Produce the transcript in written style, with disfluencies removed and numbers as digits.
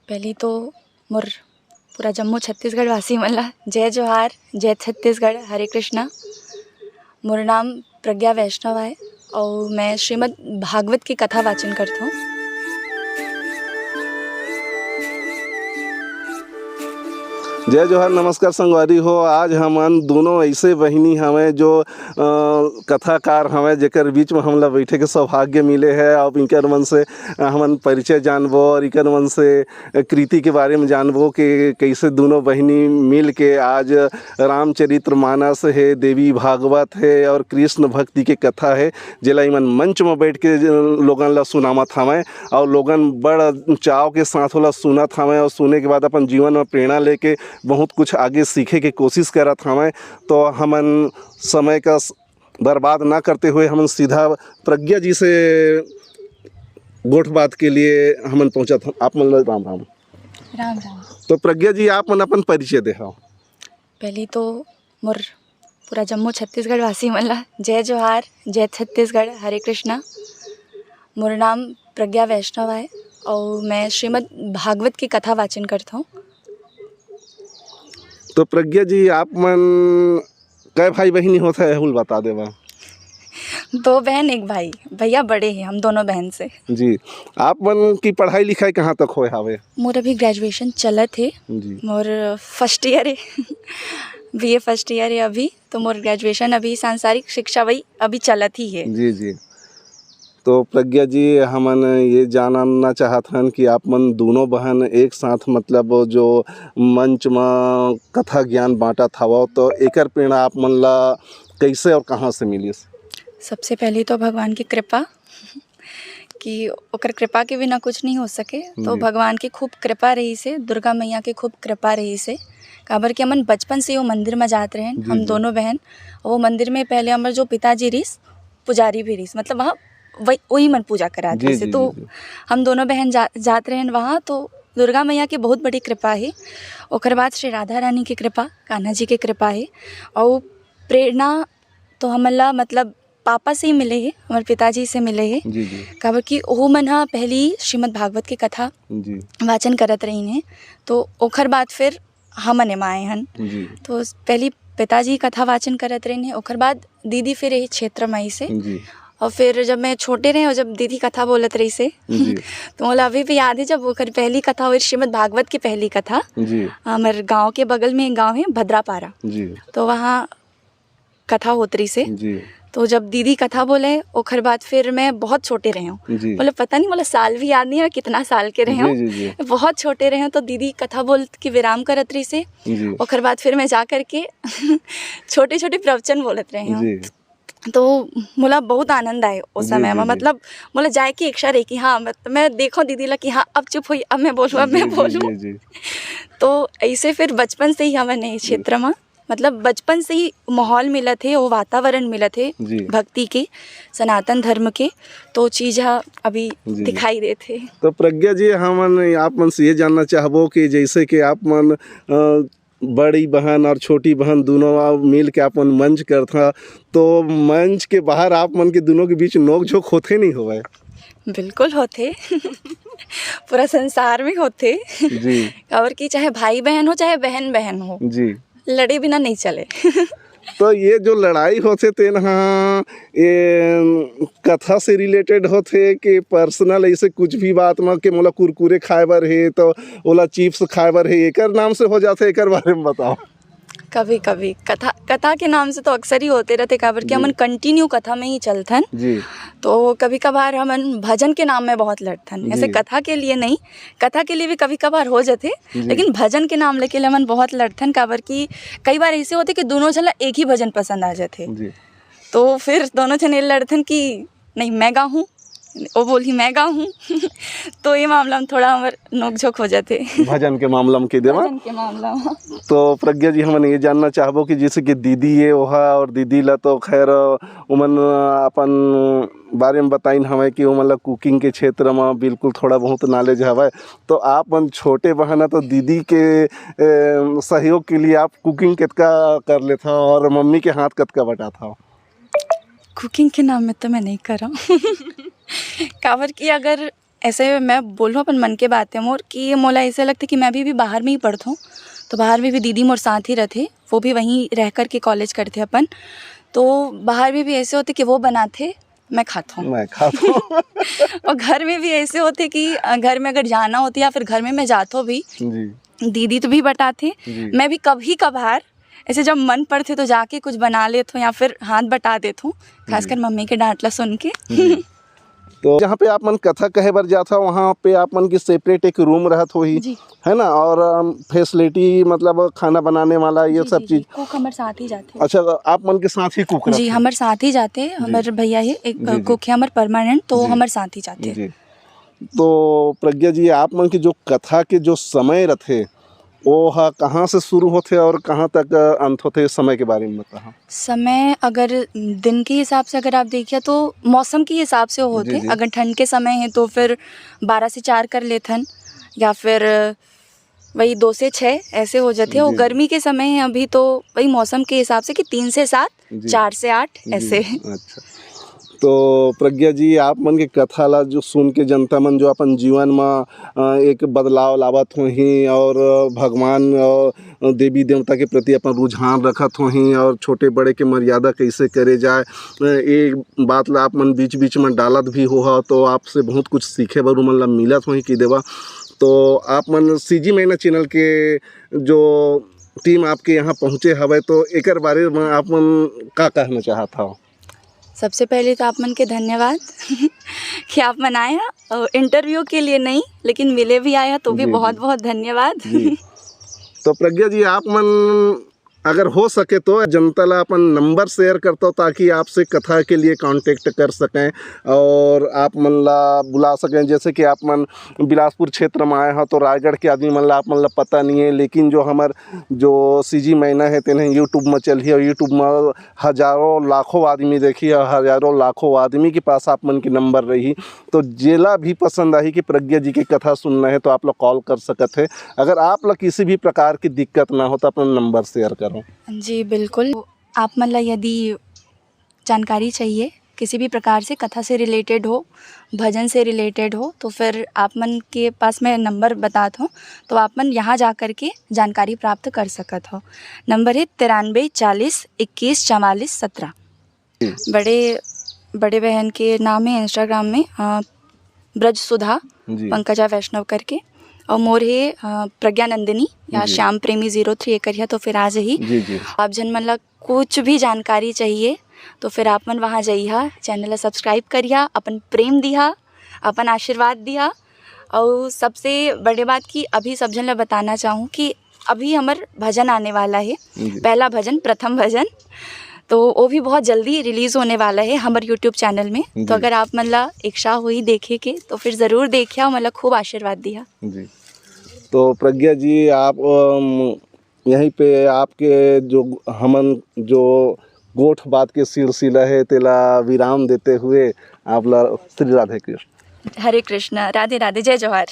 पहली तो मोर पूरा जम्मू छत्तीसगढ़ वासी मन ला जय जोहार, जय छत्तीसगढ़, हरे कृष्णा। मोर नाम प्रज्ञा वैष्णव है और मैं श्रीमद् भागवत की कथा वाचन करता हूँ। जय जोहर, नमस्कार संगवारी हो। आज हमन दोनों ऐसे बहिनी हमें जो कथाकार हमें जेकर बीच में हमला बैठे के सौभाग्य मिले है और इनकर मन से हमन परिचय जानबो और इनकर मन से कृति के बारे में जानबो कि कैसे दोनों बहिनी मिल के आज रामचरितमानस है, देवी भागवत है और कृष्ण भक्ति के कथा है जेला इमन मंच में बैठ के लोगन ला सुनामत हमें और लोगन बड़ चाव के साथ होला सुनत हमें और सुने के बाद अपन जीवन में प्रेरणा लेके बहुत कुछ आगे सीखे की कोशिश करत हमें। तो हमन समय का बर्बाद ना करते हुए हमन सीधा प्रज्ञा जी से गोठ बात के लिए हमन पहुंचा था। आप मन राम राम। राम राम। तो प्रज्ञा जी आप मन अपन परिचय देखाओ। पहली तो मोर पूरा जम्मू छत्तीसगढ़ वासी मन ला जय जोहार, जय छत्तीसगढ़, हरे कृष्णा। मोर नाम प्रज्ञा वैष्णव है और मैं श्रीमद् भागवत की कथा वाचन करता हूँ। तो प्रज्ञा जी आप मन कै भाई बहनी होता है हुल बता देवा। 2 बहन 1 भाई, भैया बड़े हैं हम दोनों बहन से। जी, आप मन की पढ़ाई लिखाई कहाँ तक होए हावे? मोर अभी ग्रेजुएशन चलत है जी। मोर फर्स्ट ईयर है बीए फर्स्ट ईयर है अभी। तो मोर ग्रेजुएशन अभी सांसारिक शिक्षा वही अभी चलत ही है। जी जी। तो प्रज्ञा जी हमन ये जानना चाहत हन कि आप मन दोनों बहन एक साथ मतलब जो मंच में कथा ज्ञान बांटा था तो एकर प्रेरणा आप मन ला कैसे और कहाँ से मिली? सबसे पहले तो भगवान की कृपा कि ओकर कृपा के बिना कुछ नहीं हो सके। तो भगवान की खूब कृपा रही से, दुर्गा मैया की खूब कृपा रही से काबर कि हमन बचपन से वो मंदिर में जाते रहे हम दोनों बहन। वो मंदिर में पहले हमारे जो पिताजी रहीस पुजारी भी रहीस, मतलब वहाँ वही मन पूजा कराते से। तो हम दोनों बहन जाते रहे वहाँ। तो दुर्गा मैया की बहुत बड़ी कृपा है। ओकर बाद श्री राधा रानी की कृपा, कान्हा जी की कृपा है। और प्रेरणा तो हमला मतलब पापा से ही मिले है, हमारे पिताजी से मिले है। काबर कि वो मन हा पहली श्रीमद् भागवत की कथा वाचन करत रही हैं। तो ओकर बाद फिर हमन एम आए हन। तो पहली पिताजी कथा वाचन करत रही हैं, ओकर बाद दीदी फिर यही क्षेत्र में से। और फिर जब मैं छोटे रहे और जब दीदी कथा बोलत रही से तो मुझे अभी भी याद है जब वो पहली कथा हुई श्रीमद् भागवत की पहली कथा। हमारे गांव के बगल में एक गांव है भद्रापारा, तो वहाँ कथा होत रही से। तो जब दीदी कथा बोले ओखर बाद फिर मैं बहुत छोटे रहे हूँ, बोले पता नहीं, मतलब साल भी याद नहीं है कितना साल के रहे हूँ, बहुत छोटे रहे हूँ। तो दीदी कथा बोल के विराम करत रही से। ओखर बाद फिर मैं जा कर के छोटे छोटे प्रवचन बोलत रहे हूँ। तो मुला बहुत आनंद आए उस समय में, मतलब मुला जाए की इच्छा रही कि हाँ मैं देखो दीदी ला कि हाँ अब चुप हुई, अब मैं बोलूँ, अब मैं बोलूँ। तो ऐसे फिर बचपन से ही हमें क्षेत्र में मतलब बचपन से ही माहौल मिला थे, वो वातावरण मिला थे भक्ति के, सनातन धर्म के। तो चीज़ अभी दिखाई देते। तो प्रज्ञा जी हमन आप मन से ये जानना चाहबो कि जैसे कि आप मन बड़ी बहन और छोटी बहन दोनों मिल के आप मन मंच करता, तो मंच के बाहर आप मन के दोनों के बीच नोक झोंक होते नहीं हुआ? बिल्कुल होते पूरा संसार में होते जी। और कि चाहे भाई बहन हो चाहे बहन बहन हो जी, लड़े बिना नहीं चले। तो ये जो लड़ाई होते थे ना, ये कथा से रिलेटेड होते कि पर्सनल ऐसे कुछ भी बात में कि मोला कुरकुरे खाए बर है तो ओला चिप्स खाए बर है, एकर नाम से हो जाते? एकर बारे में बताओ। कभी कभी कथा के नाम से तो अक्सर ही होते रहते, काबर कि हमन कंटिन्यू कथा में ही चलथन। तो कभी कभार हमन भजन के नाम में बहुत लड़थन, ऐसे कथा के लिए नहीं, कथा के लिए भी कभी कभार हो जाते, लेकिन भजन के नाम लेके हमन बहुत लड़थन। काबर कि कई बार ऐसे होते कि दोनों जन एक ही भजन पसंद आ जाते, तो फिर दोनों जन ये लड़थन कि नहीं मैं गाऊँ, वो बोली मैं गाऊँ तो ये मामला में थोड़ा हमारे नोक-झोंक हो जाते भजन के मामला में के देवा। भजन के मामला में। तो प्रज्ञा जी हमन ये जानना चाहबो कि जैसे कि दीदी ये वहा और दीदी ला तो खैर उमन अपन बारे में बताइन हमें कि उमन ला कुकिंग के क्षेत्र में बिल्कुल थोड़ा बहुत नॉलेज हवा। तो आप मन छोटे बहन है तो दीदी के सहयोग के लिए आप कुकिंग कितना कर लेता और मम्मी के हाथ कितना बटा था? कुकिंग के नाम में तो मैं नहीं कर रहा हूँ काबर कि अगर ऐसे मैं बोलूँ अपन मन के बातें मोर कि मोला ऐसे लगता कि मैं भी बाहर में ही पढ़ता हूँ, तो बाहर में भी दीदी मोर साथ ही रहते, वो भी वहीं रह कर के कॉलेज करते अपन। तो बाहर में भी ऐसे होते कि वो बनाते मैं खाता हूँ, मैं खाता हूँ। और घर में भी ऐसे होते कि घर में अगर जाना होती या फिर घर में मैं जाता हूँ भी, जी दीदी तो भी बताते, जी। मैं भी कभी कभार ऐसे जब मन पड़ते तो जाके कुछ बना लेता हूँ या फिर हाथ बटा देता हूँ, खासकर मम्मी के डांटला सुन के। जी। तो जहाँ पे आप मन कथा कहे बर जाता वहाँ पे आप मन की सेपरेट एक रूम रहत होही, जी है ना, और फैसिलिटी मतलब खाना बनाने वाला ये जी सब जी चीज़। जी, कुक हमारे साथ ही जाते। अच्छा, आप मन के साथ ही कुक जी रहते? हमारे साथ ही जाते, हमारे भैया है एक जी, जी। कुक है हमारे परमानेंट, तो जी। हमारे साथ ही जाते। जी। तो प्रज्ञा जी, आप मन की जो कथा के जो समय रहते वो हा कहाँ से शुरू होते और कहाँ तक अंत होते, समय के बारे में बताओ। समय अगर दिन के हिसाब से अगर आप देखिए तो मौसम के हिसाब से जी होते, जी। अगर ठंड के समय है तो फिर 12 से 4 कर लेथन, या फिर वही 2 से 6 ऐसे हो जाते हैं। और जी, जी। गर्मी के समय है अभी तो वही मौसम के हिसाब से कि 3 से 7, जी। 4 से 8 ऐसे। अच्छा, तो प्रज्ञा जी, आप मन के कथा ला जो सुन के जनता मन जो अपन जीवन में एक बदलाव लावत होही और भगवान और देवी देवता के प्रति अपन रुझान रखत होही और छोटे बड़े के मर्यादा कैसे करे जाए, एक बात ला आप मन बीच बीच में डालत भी हो, तो आपसे बहुत कुछ सीखे बर मन ला मिलत होही कि देवा। तो आप मन सीजी मैना चैनल के जो टीम आपके यहाँ पहुँचे हवे, तो एकर बारे में आप मन का कहना चाहत हो? सबसे पहले तो आप मन के धन्यवाद कि आप मन आए हैं इंटरव्यू के लिए नहीं, लेकिन मिले भी आए हैं तो भी जी, बहुत जी। बहुत धन्यवाद। जी। तो प्रज्ञा जी, आप मन अगर हो सके तो जनता ला अपन नंबर शेयर करता ताकि आपसे कथा के लिए कांटेक्ट कर सकें और आप मन ला बुला सकें। जैसे कि आप मन बिलासपुर क्षेत्र में आए हैं तो रायगढ़ के आदमी मन ला आप मन ला पता नहीं है, लेकिन जो हमार जो सीजी मैना है तेने यूट्यूब में चली और यूट्यूब में हज़ारों लाखों आदमी देखी और हज़ारों लाखों आदमी के पास आप मन की नंबर रही, तो जेला भी पसंद आई कि प्रज्ञा जी की कथा सुनना है तो आप लोग कॉल कर सकते हैं। अगर आप लोग किसी भी प्रकार की दिक्कत ना हो तो अपना नंबर शेयर करो। जी बिल्कुल, आप मन ला यदि जानकारी चाहिए किसी भी प्रकार से, कथा से रिलेटेड हो, भजन से रिलेटेड हो, तो फिर आप मन के पास मैं नंबर बताता हूँ, तो आप मन यहाँ जा कर के जानकारी प्राप्त कर सकत हो। नंबर है 93 40 21 44 17। बड़े बहन के नाम है इंस्टाग्राम में ब्रज सुधा पंकजा वैष्णव करके, और मोर है प्रज्ञा नंदिनी या श्याम प्रेमी 03 एक करिया, तो फिर आज ही जी। आप जन मन ला कुछ भी जानकारी चाहिए तो फिर आप मन वहाँ जाइया, चैनल ला सब्सक्राइब करिया, अपन प्रेम दिया, अपन आशीर्वाद दिया। और सबसे बड़ी बात कि अभी सब जन ला बताना चाहूँ कि अभी हमार भजन आने वाला है, पहला भजन, प्रथम भजन, तो वो भी बहुत जल्दी रिलीज़ होने वाला है हमारे यूट्यूब चैनल में। तो अगर आप मन ला इच्छा हुई देखे के तो फिर ज़रूर देखिया, मतलब खूब आशीर्वाद दिया जी। तो प्रज्ञा जी, आप यहीं पे आपके जो हमन जो गोठ बात के सिलसिला है तेला विराम देते हुए आप ला श्री राधे कृष्ण। हरे कृष्णा, राधे राधे, जय जवाहर।